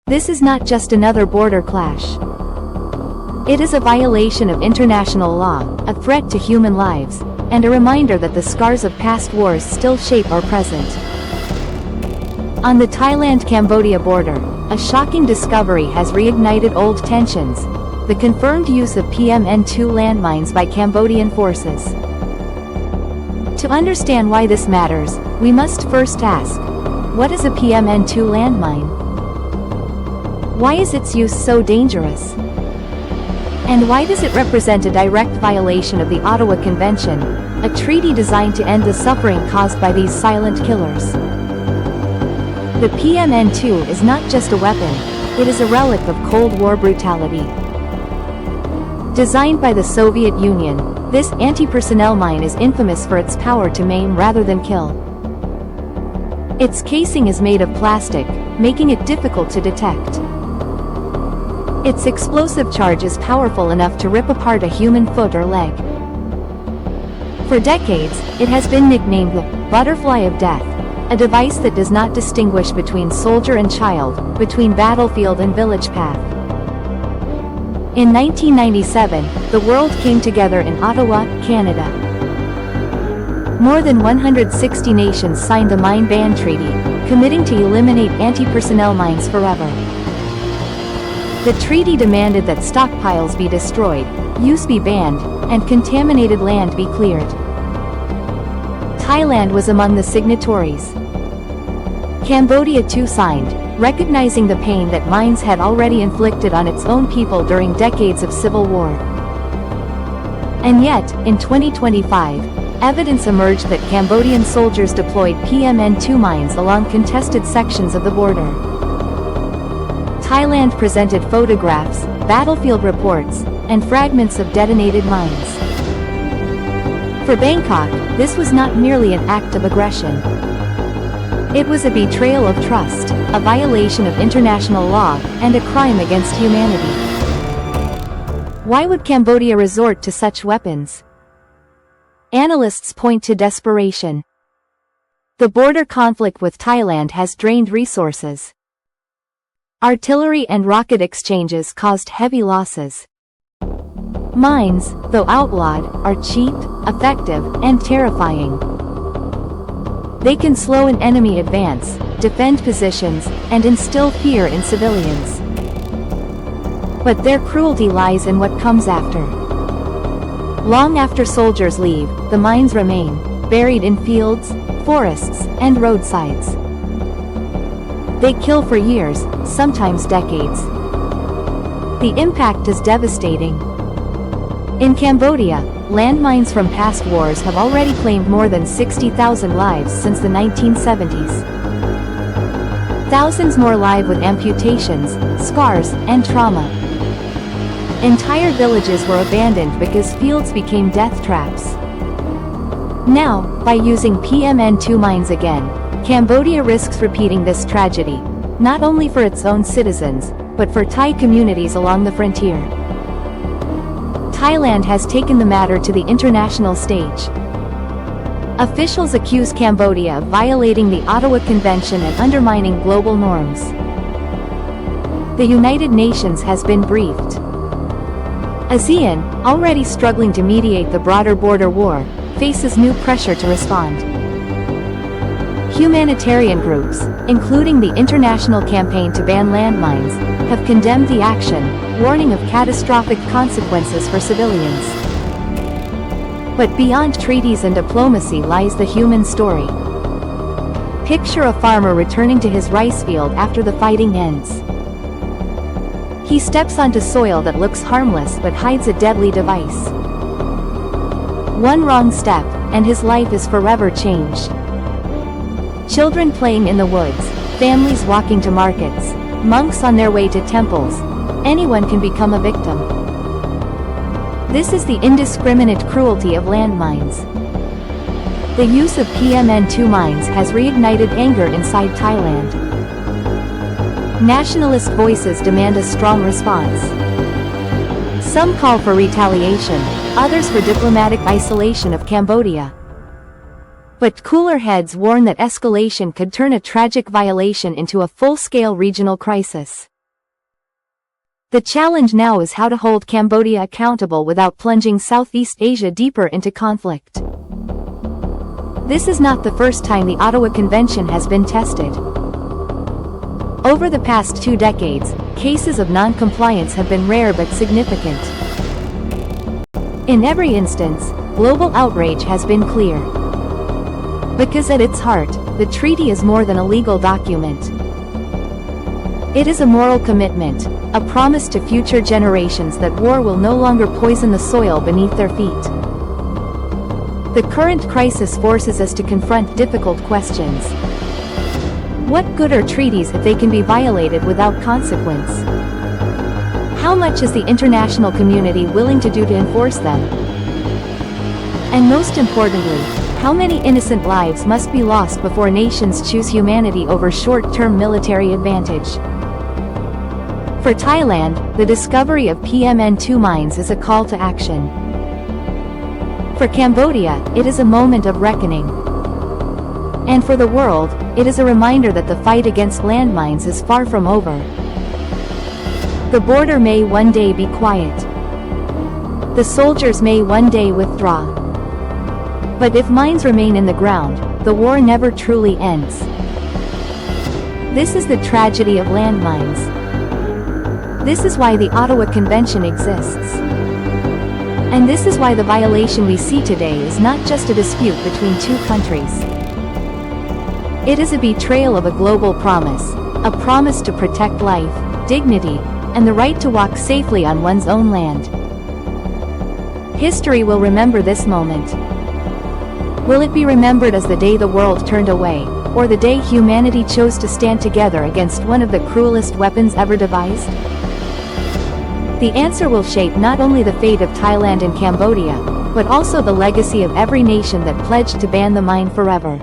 This is not just another border clash. It is a violation of international law, a threat to human lives, and a reminder that the scars of past wars still shape our present. On the Thailand-Cambodia border, a shocking discovery has reignited old tensions: the confirmed use of PMN-2 landmines by Cambodian forces. To understand why this matters, we must first ask, what is a PMN-2 landmine? Why is its use so dangerous? And why does it represent a direct violation of the Ottawa Convention, a treaty designed to end the suffering caused by these silent killers? The PMN-2 is not just a weapon, it is a relic of Cold War brutality. Designed by the Soviet Union, this anti-personnel mine is infamous for its power to maim rather than kill. Its casing is made of plastic, making it difficult to detect. Its explosive charge is powerful enough to rip apart a human foot or leg. For decades, it has been nicknamed the butterfly of death, a device that does not distinguish between soldier and child, between battlefield and village path. In 1997, the world came together in Ottawa, Canada. More than 160 nations signed the Mine Ban Treaty, committing to eliminate anti-personnel mines forever. The treaty demanded that stockpiles be destroyed, use be banned, and contaminated land be cleared. Thailand was among the signatories. Cambodia too signed, recognizing the pain that mines had already inflicted on its own people during decades of civil war. And yet, in 2025, evidence emerged that Cambodian soldiers deployed PMN-2 mines along contested sections of the border. Thailand presented photographs, battlefield reports, and fragments of detonated mines. For Bangkok, this was not merely an act of aggression. It was a betrayal of trust, a violation of international law, and a crime against humanity. Why would Cambodia resort to such weapons? Analysts point to desperation. The border conflict with Thailand has drained resources. Artillery and rocket exchanges caused heavy losses. Mines, though outlawed, are cheap, effective, and terrifying. They can slow an enemy advance, defend positions, and instill fear in civilians. But their cruelty lies in what comes after. Long after soldiers leave, the mines remain, buried in fields, forests, and roadsides. They kill for years, sometimes decades. The impact is devastating. In Cambodia, landmines from past wars have already claimed more than 60,000 lives since the 1970s. Thousands more live with amputations, scars, and trauma. Entire villages were abandoned because fields became death traps. Now, by using PMN-2 mines again, Cambodia risks repeating this tragedy, not only for its own citizens, but for Thai communities along the frontier. Thailand has taken the matter to the international stage. Officials accuse Cambodia of violating the Ottawa Convention and undermining global norms. The United Nations has been briefed. ASEAN, already struggling to mediate the broader border war, faces new pressure to respond. Humanitarian groups, including the International Campaign to Ban Landmines, have condemned the action, warning of catastrophic consequences for civilians. But beyond treaties and diplomacy lies the human story. Picture a farmer returning to his rice field after the fighting ends. He steps onto soil that looks harmless but hides a deadly device. One wrong step, and his life is forever changed. Children playing in the woods, families walking to markets, monks on their way to temples. Anyone can become a victim. This is the indiscriminate cruelty of landmines. The use of PMN-2 mines has reignited anger inside Thailand. Nationalist voices demand a strong response. Some call for retaliation, others for diplomatic isolation of Cambodia. But cooler heads warn that escalation could turn a tragic violation into a full-scale regional crisis. The challenge now is how to hold Cambodia accountable without plunging Southeast Asia deeper into conflict. This is not the first time the Ottawa Convention has been tested. Over the past 2 decades, cases of non-compliance have been rare but significant. In every instance, global outrage has been clear. Because at its heart, the treaty is more than a legal document. It is a moral commitment, a promise to future generations that war will no longer poison the soil beneath their feet. The current crisis forces us to confront difficult questions. What good are treaties if they can be violated without consequence? How much is the international community willing to do to enforce them? And most importantly, how many innocent lives must be lost before nations choose humanity over short-term military advantage? For Thailand, the discovery of PMN-2 mines is a call to action. For Cambodia, it is a moment of reckoning. And for the world, it is a reminder that the fight against landmines is far from over. The border may one day be quiet. The soldiers may one day withdraw. But if mines remain in the ground, the war never truly ends. This is the tragedy of landmines. This is why the Ottawa Convention exists. And this is why the violation we see today is not just a dispute between 2 countries. It is a betrayal of a global promise, a promise to protect life, dignity, and the right to walk safely on one's own land. History will remember this moment. Will it be remembered as the day the world turned away, or the day humanity chose to stand together against one of the cruelest weapons ever devised? The answer will shape not only the fate of Thailand and Cambodia, but also the legacy of every nation that pledged to ban the mine forever.